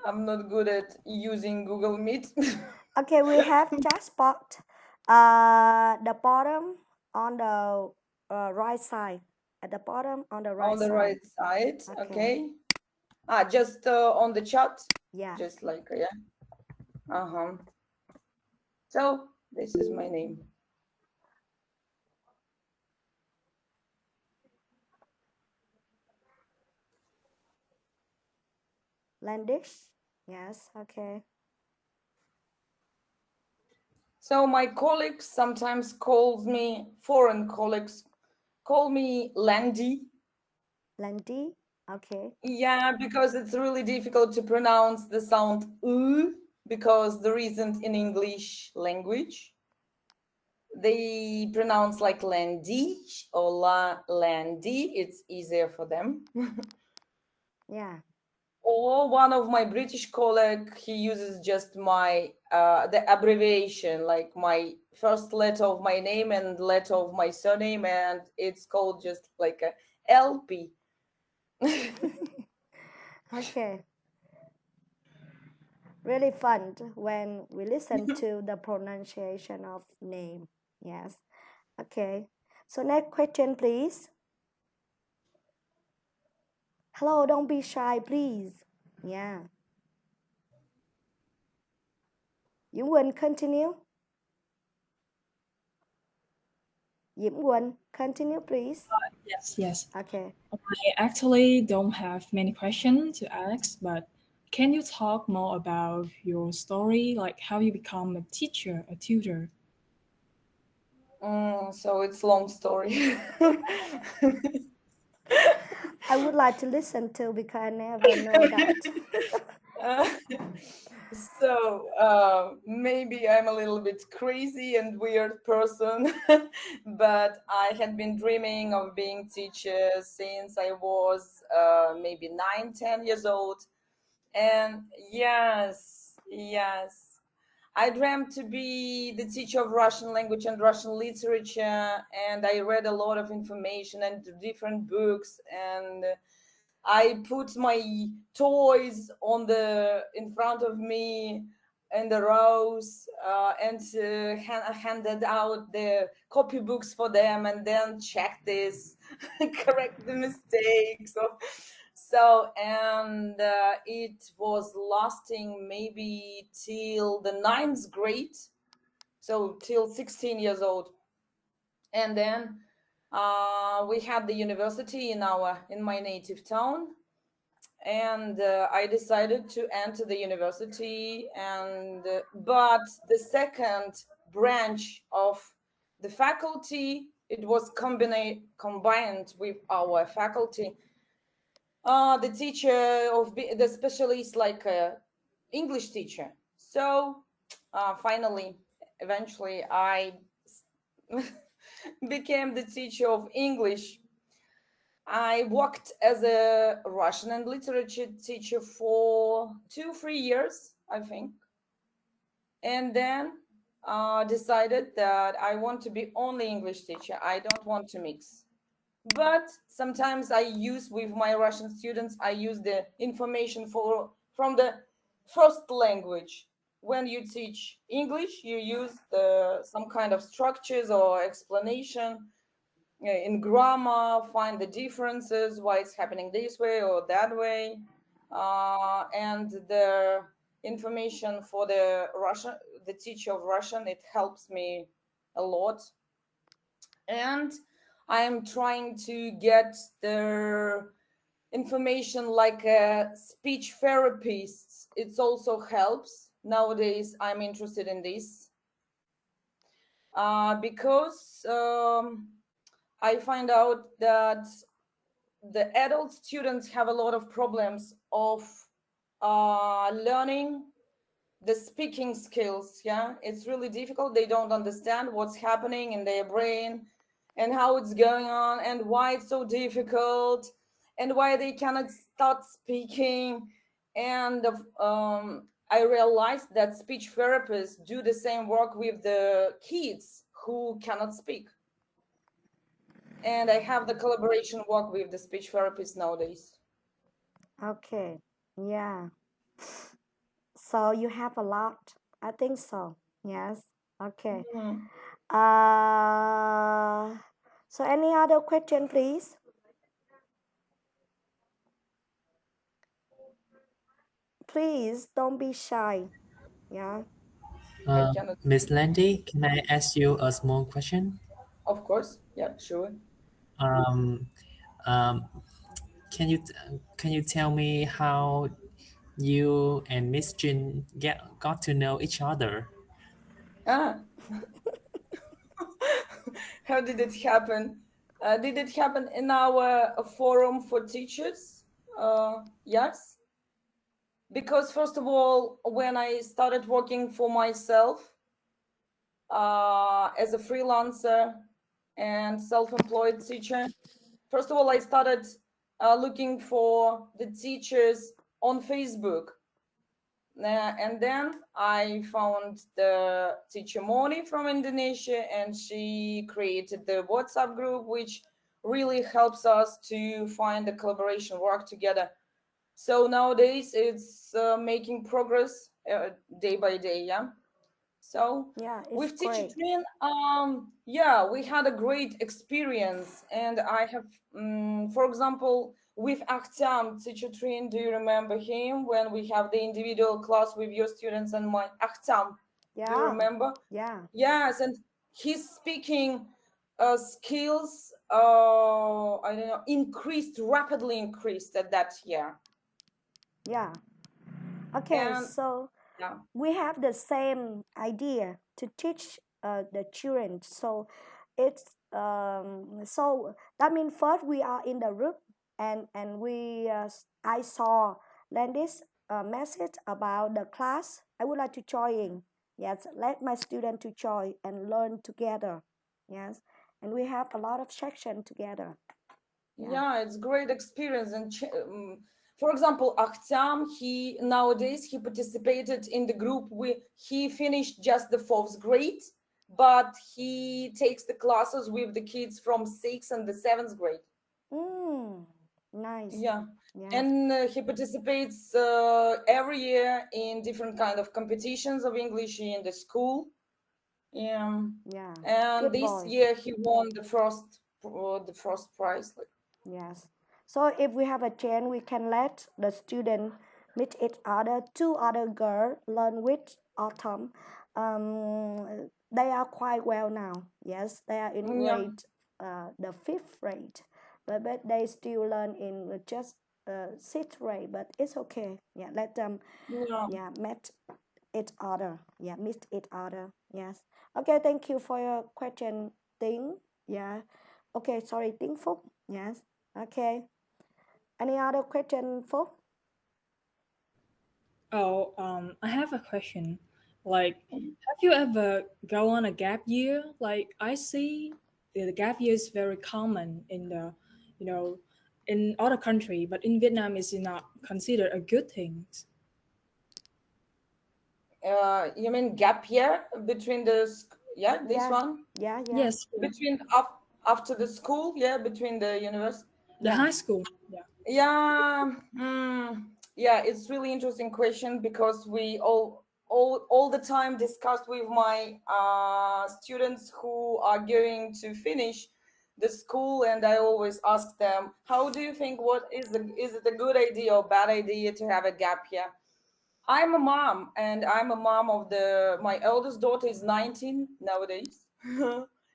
I'm not good at using Google Meet. Okay, we have chat spot. The bottom on the right side. At the bottom on the right On the side. right side. Okay. Okay. Just on the chat. Yeah. Just like, yeah. Uh-huh. So this is my name. Landysh. Yes. Okay. So my colleagues sometimes foreign colleagues call me Landy. Landy. Okay. Yeah, because it's really difficult to pronounce the sound U because there isn't in English language. They pronounce like Landysh or Landy. It's easier for them. Yeah. Or one of my British colleague, he uses just my the abbreviation, like my first letter of my name and letter of my surname, and it's called just like a LP. Okay. Really fun when we listen to the pronunciation of name. Yes. Okay. So next question, please. Hello, don't be shy, please. Yeah. Diễm Quỳnh, continue. Diễm Quỳnh, continue, please. Yes, yes. Okay. I actually don't have many questions to ask, but can you talk more about your story, like how you become a teacher, a tutor? So it's long story. I would like to listen to because I never know that. Uh, maybe I'm a little bit crazy and weird person, but I had been dreaming of being teacher since I was maybe 9, 10 years old. And yes, I dreamt to be the teacher of Russian language and Russian literature, and I read a lot of information and different books, and I put my toys on the in front of me in the rows and handed out the copybooks for them, and then check this, correct the mistakes. And it was lasting maybe till the ninth grade, so till 16 years old, and then we had the university in my native town, and I decided to enter the university, and but the second branch of the faculty, it was combined with our faculty, the teacher of the specialist, like a English teacher. So finally, eventually, I became the teacher of English. I worked as a Russian and literature teacher for 2, 3 years, I think, and then decided that I want to be only English teacher. I don't want to mix. But sometimes I use with my Russian students, I use the information from the first language. When you teach English, you use some kind of structures or explanation in grammar, find the differences, why it's happening this way or that way, and the information for the teacher of Russian, it helps me a lot. And I am trying to get the information like speech therapists. It also helps nowadays. I'm interested in this because I find out that the adult students have a lot of problems of learning the speaking skills. Yeah, it's really difficult. They don't understand what's happening in their brain and how it's going on and why it's so difficult and why they cannot start speaking. And I realized that speech therapists do the same work with the kids who cannot speak, and I have the collaboration work with the speech therapist nowadays. Okay. Yeah. So you have a lot. I think so. Yes. Okay. Mhm. Uh, so any other question, please? Please don't be shy. Yeah. I cannot. Miss Landy, can I ask you a small question? Of course. Yeah, sure. Um, um, can you can you tell me how you and Miss Jin got to know each other? Ah, how did it happen? Did it happen in our forum for teachers? Yes. Because, first of all, when I started working for myself as a freelancer and self employed teacher, first of all, I started looking for the teachers on Facebook. And then I found the teacher Moni from Indonesia, and she created the WhatsApp group, which really helps us to find the collaboration work together. So nowadays it's making progress day by day. Yeah. So Yeah, it's with Teacher great. Train, yeah, we had a great experience, and I have, for example, with Aktam Teacher Train. Do you remember him when we have the individual class with your students and my Aktam? Do you Yeah. remember? Yeah. Yes, and his speaking skills, I don't know, rapidly increased at that year, Yeah. Okay, and so yeah, we have the same idea to teach the children. So it's so that means first we are in the group, and we I saw Landy's message about the class. I would like to join. Yes, let my student to join and learn together. Yes, and we have a lot of section together. Yeah. yeah, it's great experience. And for example, Akhtam, he nowadays he participated in the group. He finished just the fourth grade, but he takes the classes with the kids from sixth and the seventh grade. Mm, nice. Yeah, Yes. and he participates every year in different kind of competitions of English in the school. Yeah, Yeah. and Good this boy. year he won the first prize. Like, Yes. So if we have a chance, we can let the student meet each other. Two other girls learn with Autumn. They are quite well now. Yes, they are in yeah, grade, the fifth grade, but they still learn in just sixth grade. But it's okay. Yeah, let them yeah. yeah meet each other. Yeah, meet each other. Yes. Okay. Thank you for your question, Ting. Yeah. Okay. Sorry, Ting Phúc. Yes. Okay. Any other question, folks? Oh, I have a question. Like, have you ever go on a gap year? Like, I see the gap year is very common in the, you know, in other country, but in Vietnam, it's not considered a good thing. You mean gap year between yeah, this Yeah. one Yeah. Yeah. Yes, between after the school, yeah, between the university. the Yeah. high school. Yeah. Yeah, yeah, it's really interesting question because we all the time discussed with my students who are going to finish the school, and I always ask them, how do you think, is it a good idea or bad idea to have a gap year? I'm a mom, and I'm a mom of my eldest daughter is 19 nowadays.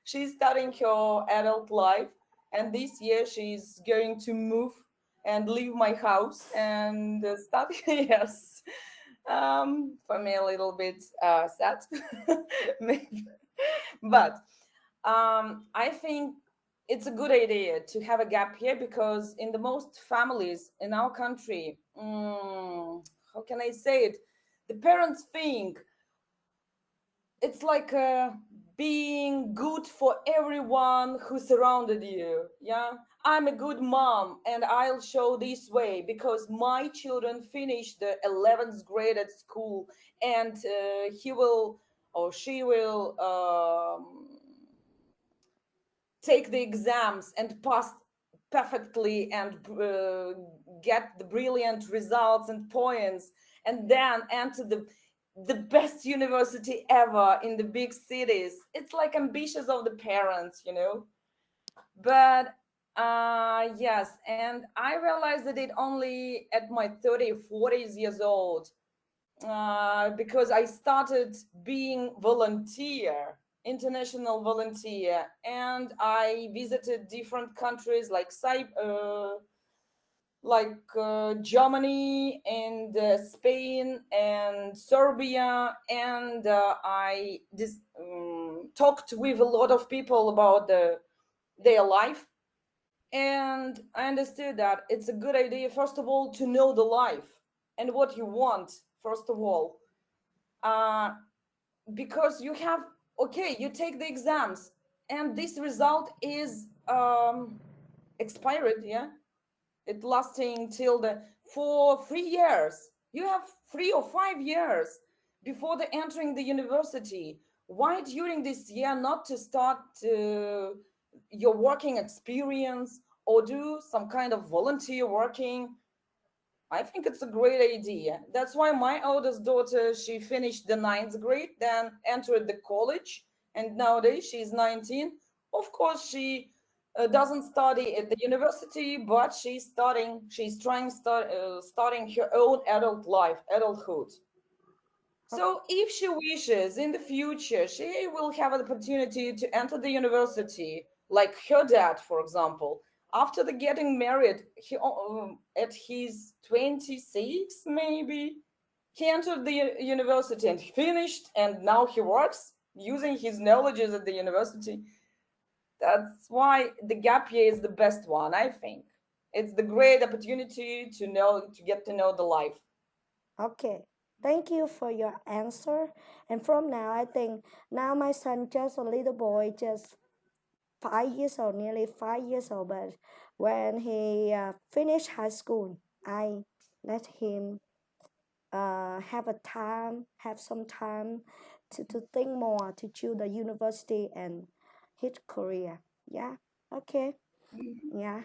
She's starting her adult life, and this year she's going to move and leave my house and start. Yes, for me a little bit sad, maybe, but I think it's a good idea to have a gap year because in the most families in our country, how can I say it? The parents think it's like being good for everyone who surrounded you. Yeah, I'm a good mom and I'll show this way because my children finish the 11th grade at school, and he will or she will take the exams and pass perfectly and get the brilliant results and points, and then enter the best university ever in the big cities. It's like ambitious of the parents, you know. But yes, and I realized that it only at my 30, 40s years old, because I started being volunteer, international volunteer, and I visited different countries like Germany and Spain and Serbia, and talked with a lot of people about their life, and I understood that it's a good idea, first of all, to know the life and what you want, first of all. Uh, because you have, okay, you take the exams, and this result is expired, yeah? It lasting till the for 3 years. You have 3 or 5 years before the entering the university. Why during this year not to start your working experience or do some kind of volunteer working? I think it's a great idea. That's why my oldest daughter, she finished the ninth grade, then entered the college, and nowadays she's 19. Of course, she doesn't study at the university, but she's trying starting her own adult life, adulthood. So if she wishes in the future, she will have an opportunity to enter the university, like her dad, for example. After the getting married, at his 26, maybe, he entered the university and finished, and now he works using his knowledges at the university. That's why the gap year is the best one, I think. It's the great opportunity to get to know the life. Okay. Thank you for your answer. And from now, I think now my son just a little boy, just 5 years old, nearly 5 years old. But when he finished high school, I let him have some time to think more, to choose the university and his career. Yeah. Okay. Yeah.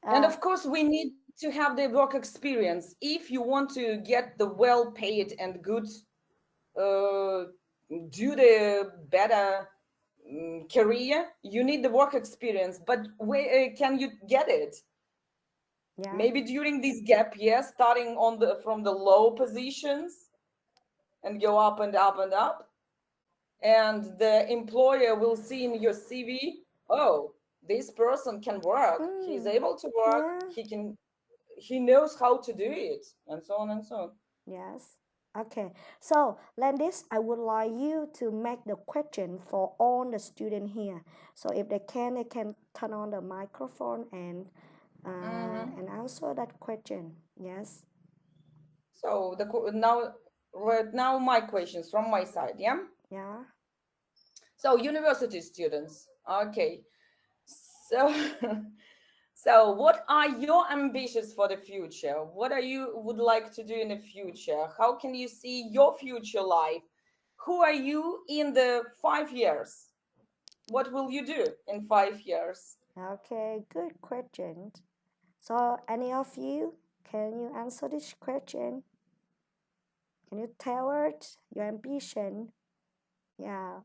And Uh, of course, we need to have the work experience. If you want to get the well paid and good, uh, do the better career, you need the work experience. But where can you get it? yeah. Maybe during this gap year, starting from the low positions and go up and up and up. And the employer will see in your CV, oh, this person can work. He's Mm, able to work. yeah. He knows how to do it, and so on and so on. Yes. Okay. So, Landis, I would like you to make the question for all the students here. So, if they can turn on the microphone Mhm. and answer that question. Yes. So now, right now, my questions from my side, yeah. Yeah. So university students, okay. So, so what are your ambitions for the future? What are you would like to do in the future? How can you see your future life? Who are you in the 5 years? What will you do in 5 years? Okay. Good question. So, any of you, can you answer this question? Can you tell us your ambition? Yeah.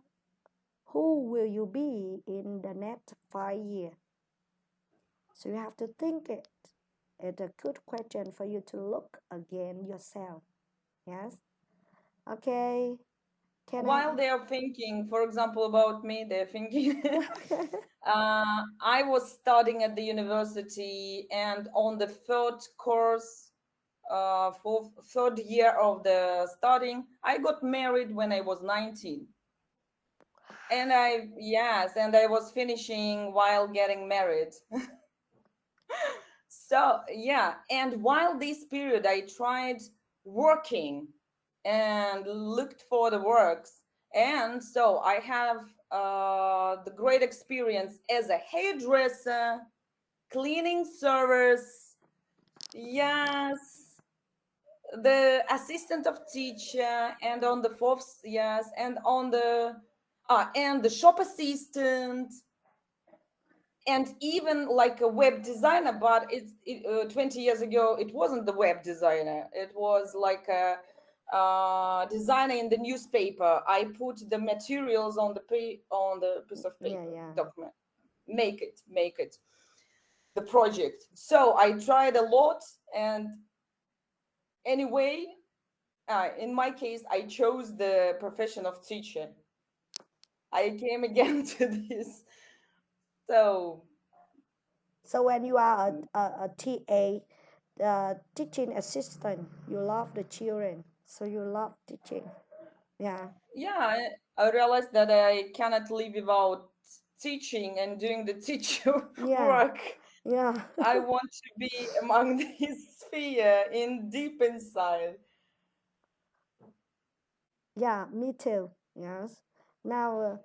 Who will you be in the next 5 years? So you have to think it. It's a good question for you to look again yourself. Yes. Okay. Can I? While they are thinking, for example, about me, they're thinking. I was studying at the university, and on the third course, for third year of the studying, I got married when I was 19. And I was finishing while getting married. So, yeah, and while this period, I tried working and looked for the works. And so I have the great experience as a hairdresser, cleaning service, yes, the assistant of teacher, and on the fourth, yes, and on the and the shop assistant. and even like a web designer, but 20 years ago it wasn't the web designer, it was like a designer in the newspaper. I put the materials on the piece of Yeah, paper yeah. document, make it the project. So I tried a lot, and anyway, in my case I chose the profession of teacher. I came again to this. So So when you are a TA, teaching assistant, you love the children, so you love teaching. Yeah, yeah, I realized that I cannot live without teaching and doing the teacher yeah, work. yeah. I want to be among this sphere in deep inside. Yeah, me too. Yes. Now,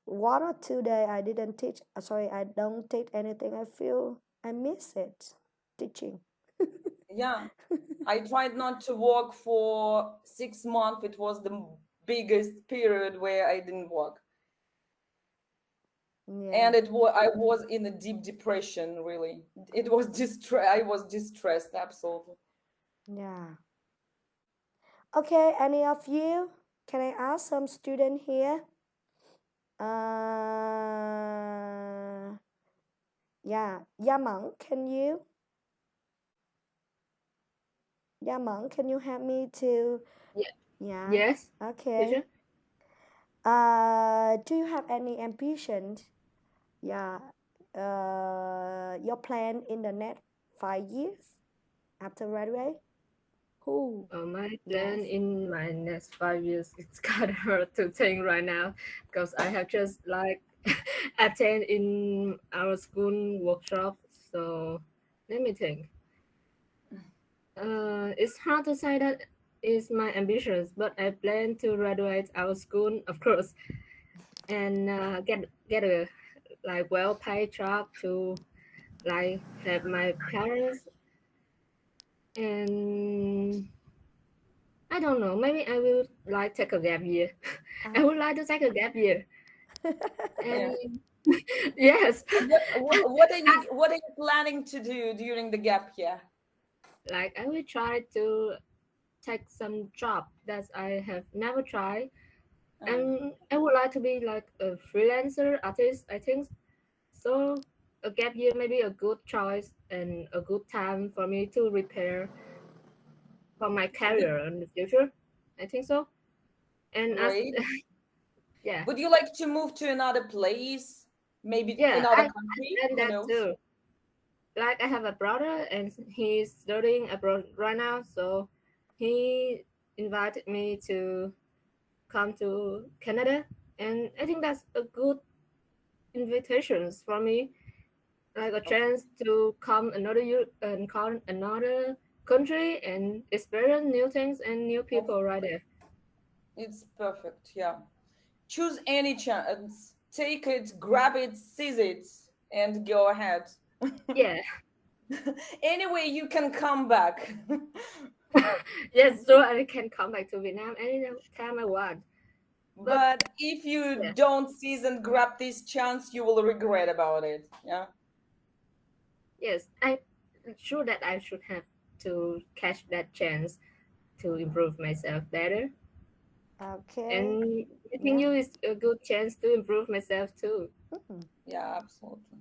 1 or 2 days I didn't teach. Sorry, I don't teach anything. I feel I miss it, teaching. Yeah, I tried not to work for 6 months. It was the biggest period where I didn't work, Yeah, and I was in a deep depression. Really, it was distress. I was distressed, absolutely. yeah. Okay, any of you? Can I ask some student here? Yeah, Yamang, can you help me to? Yeah. Yeah. Yes, Okay. teacher. Do you have any ambition? Yeah. Your plan in the next 5 years after graduate? Who? My plan Yes. in my next 5 years, it's kind of hard to think right now because I have just like attend in our school workshop. So let me think. It's hard to say that is my ambitions, but I plan to graduate our school, of course, and get a like well paid job to like help my parents. And I don't know, maybe I will like take a gap year. I Ah. would like to take a gap year. Yeah. And yes, What are you planning to do during the gap year? like I will try to take some job that I have never tried. Uh, And I would like to be like a freelancer artist, I think. So a gap year may be a good choice and a good time for me to prepare for my career in the future. I think so. And as great. yeah, Would you like to move to another place? Maybe yeah, another I country? plan Who that knows? too. Like I have a brother and he's studying abroad right now, so he invited me to come to Canada, and I think that's a good invitation for me, like a Of chance to come another year and come another country and experience new things and new of people right there. It's perfect. Yeah. Choose any chance. Take it, grab it, seize it, and go ahead. Yeah, Anyway, you can come back. yes, so I can come back to Vietnam anytime I want. But But if you yeah, don't seize and grab this chance, you will regret about it. Yeah. yes, I'm sure that I should have to catch that chance to improve myself better. Okay. And meeting Yeah. you is a good chance to improve myself too. Mm, Yeah, absolutely.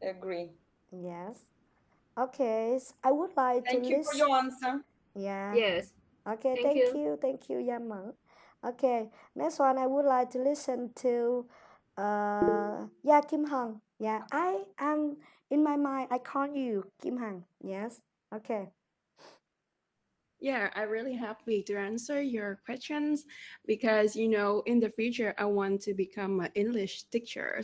Agree. yes. Okay. I would like to Thank you for list. your answer. Yeah. Yes, Okay. thank Thank you. you. Thank you, Yamang. Okay. Next one, I would like to listen to. Yeah, Kim Hằng. Yeah, I am in my mind. I call you Kim Hằng. Yes. Okay. Yeah, I'm really happy to answer your questions because in the future I want to become an English teacher,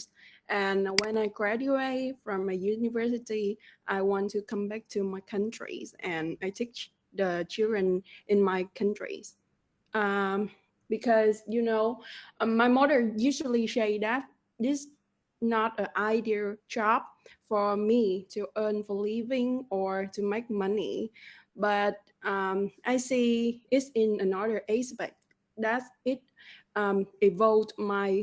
and when I graduate from a university, I want to come back to my countries and I teach the children in my countries. Um, because my mother usually say that this not an ideal job for me to earn for living or to make money, but I see it's in another aspect that it evolved my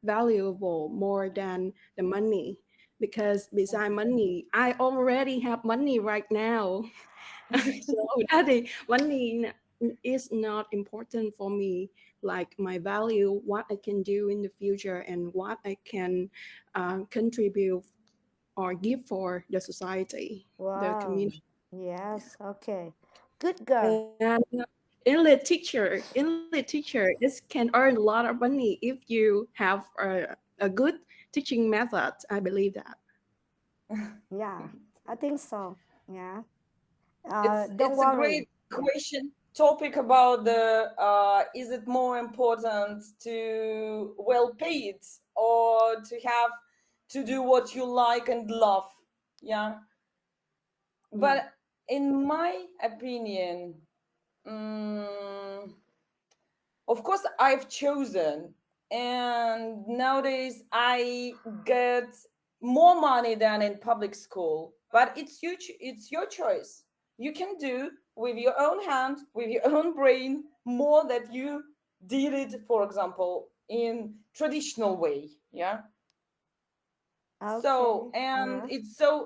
valuable more than the money. because beside money, I already have money right now. So is not important for me. Like my value, what I can do in the future, and what I can contribute or give for the society, the Wow. community. Yes. Okay. Good girl. And English teacher is can earn a lot of money if you have a good teaching method. I believe that. Yeah, I think so. Yeah. Don't It's a worry. great question topic about the is it more important to well paid or to have to do what you like and love? Yeah, Yeah. but in my opinion, mm, of course I've chosen, and nowadays I get more money than in public school, but it's your choice. You can do with your own hand, with your own brain, more that you did it, for example, in traditional way. Yeah. So, Okay. and Yeah.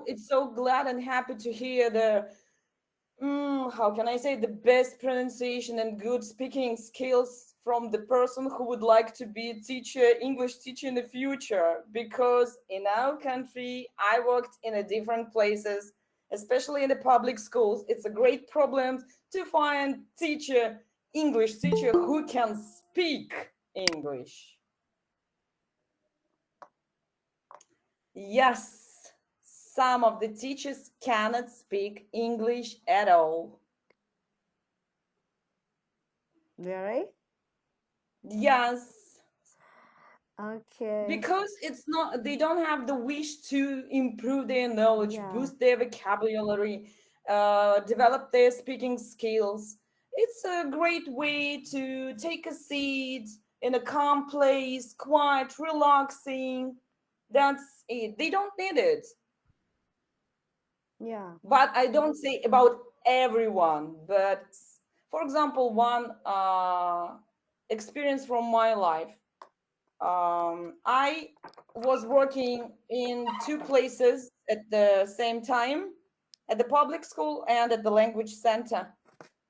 it's so glad and happy to hear the how can I say, the best pronunciation and good speaking skills from the person who would like to be a teacher, English teacher in the future. Because in our country, I worked in a different places, especially in the public schools. It's a great problem to find English teacher who can speak English. Yes, some of the teachers cannot speak English at all. Really? Yes, Okay. because it's not, they don't have the wish to improve their knowledge, Yeah. boost their vocabulary, develop their speaking skills. It's a great way to take a seat in a calm place, quiet, relaxing. That's it. They don't need it. Yeah. But I don't say about everyone. But for example, one experience from my life, I was working in two places at the same time, at the public school and at the language center.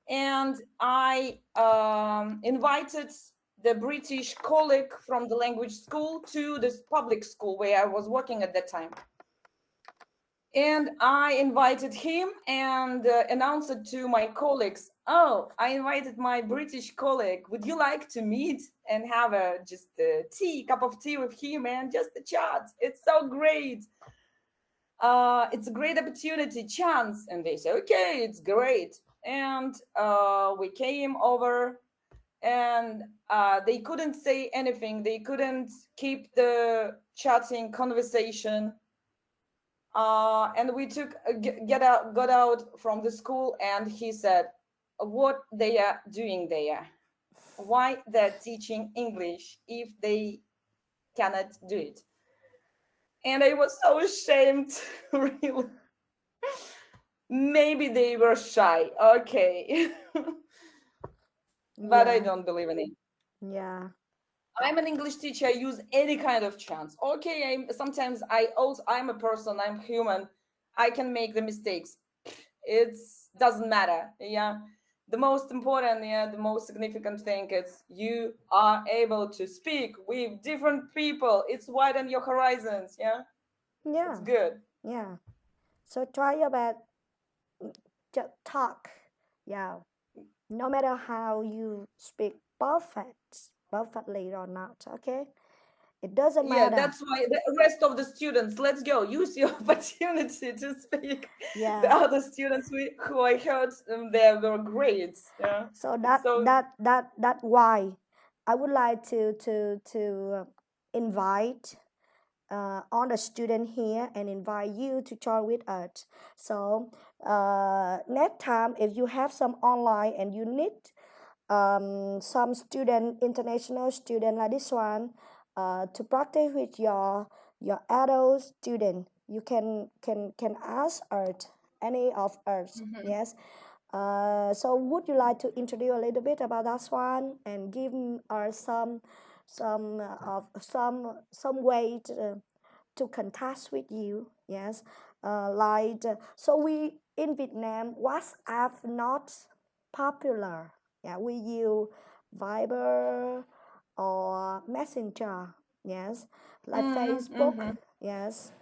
And I invited the British colleague from the language school to this public school where I was working at that time. And I invited him and announced it to my colleagues. Oh, I invited my British colleague. Would you like to meet and have a just a cup of tea with him and just a chat? It's so great. It's a great opportunity, chance. And they say, okay, it's great. And we came over, and they couldn't say anything. They couldn't keep the chatting conversation, and we took got out from the school, and he said what they are doing there, why they're teaching English if they cannot do it. And I was so ashamed. Really, maybe they were shy, okay. But I Yeah. don't believe in it. Yeah. I'm an English teacher. I use any kind of chance. Okay, sometimes I'm a person. I'm human. I can make the mistakes. It's doesn't matter. Yeah, the most important, yeah, the most significant thing is you are able to speak with different people. It's widen your horizons. Yeah, it's Yeah. good. Yeah. So try your best. Just talk. Yeah. No matter how you speak perfectly or not. Okay. It doesn't Yeah, matter. that's why the rest of the students, let's go, use your opportunity to speak. The Yeah. other students who I heard, they were great. Yeah, So it's so. that why I would like to invite all the student here and invite you to join with us. So next time, if you have some online and you need some student, international student like this one, to practice with your adult student, you can ask us, any of us. Mhm. Yes. So would you like to introduce a little bit about that one and give us some way to contact with you. Yes, so we in Vietnam, WhatsApp not popular. Yeah, we use Viber or Messenger. Yes, like Facebook. Mm-hmm. Yes,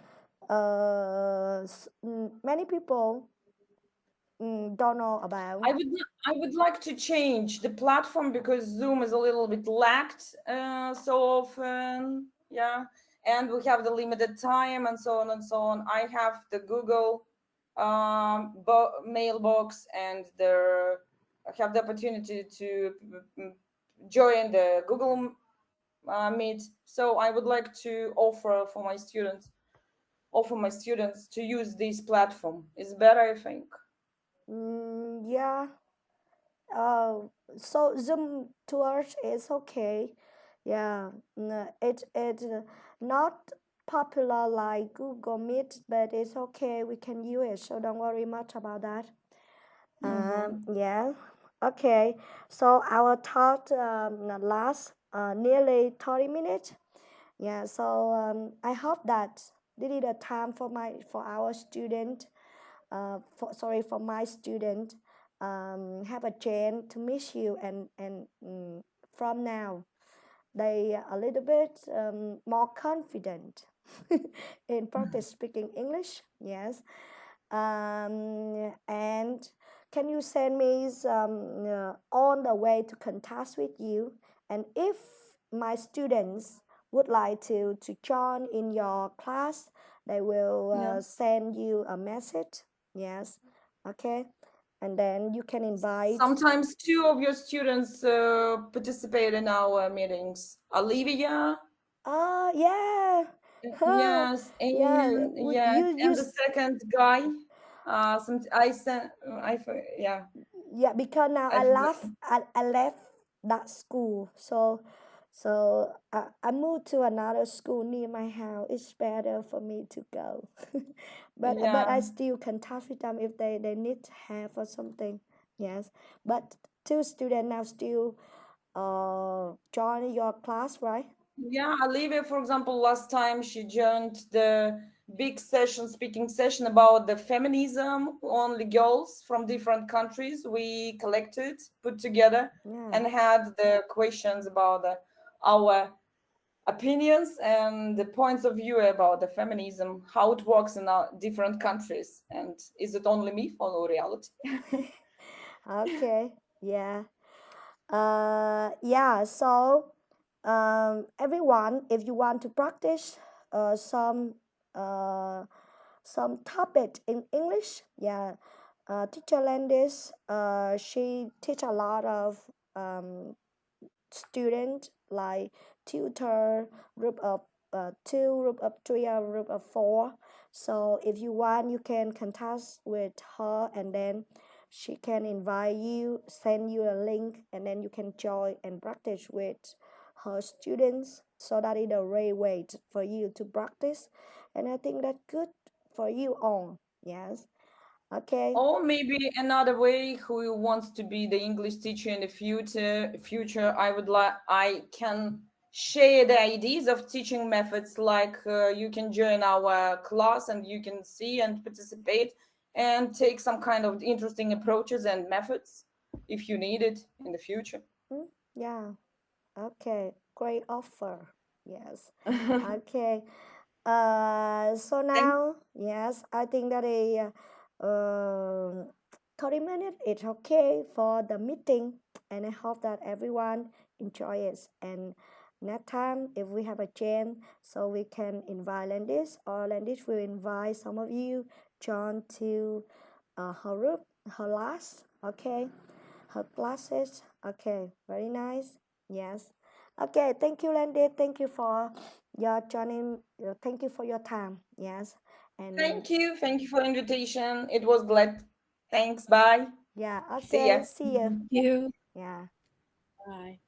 many people don't know about. I would like to change the platform because Zoom is a little bit lacked so often. Yeah, and we have the limited time and so on and so on. I have the Google mailbox, and I have the opportunity to join the Google Meet. So I would like to offer my students to use this platform. It's better, I think. Yeah. Uh, so Zoom tours is okay. Yeah, it not popular like Google Meet, but it's okay. We can use it, so don't worry much about that. Mm-hmm. Yeah. Okay. So our talk last nearly 30 minutes. Yeah. So I hope that this is a time for our student for my student have a chance to meet you and from now they are a little bit more confident in practice speaking English. Yes. And can you send me some on the way to contact with you, and if my students would like to join in your class, they will Yeah. send you a message. Yes. Okay. And then you can invite. Sometimes two of your students participate in our meetings. Olivia, Yeah. Huh. yes, Yeah. and the second guy. Yeah, Yeah, because now I forgot. I left that school, so I moved to another school near my house. It's better for me to go. But I Yeah, still can touch with them if they need help or something. Yes, but two students now still join your class, right? yeah. Olivia, for example, last time she joined the big session, speaking session about the feminism. Only girls from different countries we collected, put together, Yeah. and had the questions about our opinions and the points of view about the feminism, how it works in our different countries, and is it only myth or reality? Okay. Yeah. Yeah, so everyone, if you want to practice uh, some uh, some topic in English, yeah, teacher Landis, she teach a lot of um, student like tutor group of two, group of three, or group of four. So if you want, you can contact with her, and then she can invite you, send you a link, and then you can join and practice with her students. So that is a great way for you to practice, and I think that's good for you all. Yes. Okay. Or maybe another way, who wants to be the English teacher in the future, I can share the ideas of teaching methods, like you can join our class and you can see and participate and take some kind of interesting approaches and methods if you need it in the future. Yeah. Okay, great offer. Yes. Okay. So Thank now, yes, I think that a 30 minutes is okay for the meeting, and I hope that everyone enjoys it. And next time, if we have a chance, so we can invite Landish, or Landish will invite some of you, John, to her group, her class. Okay, her classes. Okay, very nice. Yes. Okay, thank you, Landy. Thank you for your joining. Thank you for your time. Yes. And thank you for the invitation. It was glad. Thanks. Bye. yeah, See ya. okay. See you. You. Yeah. Bye.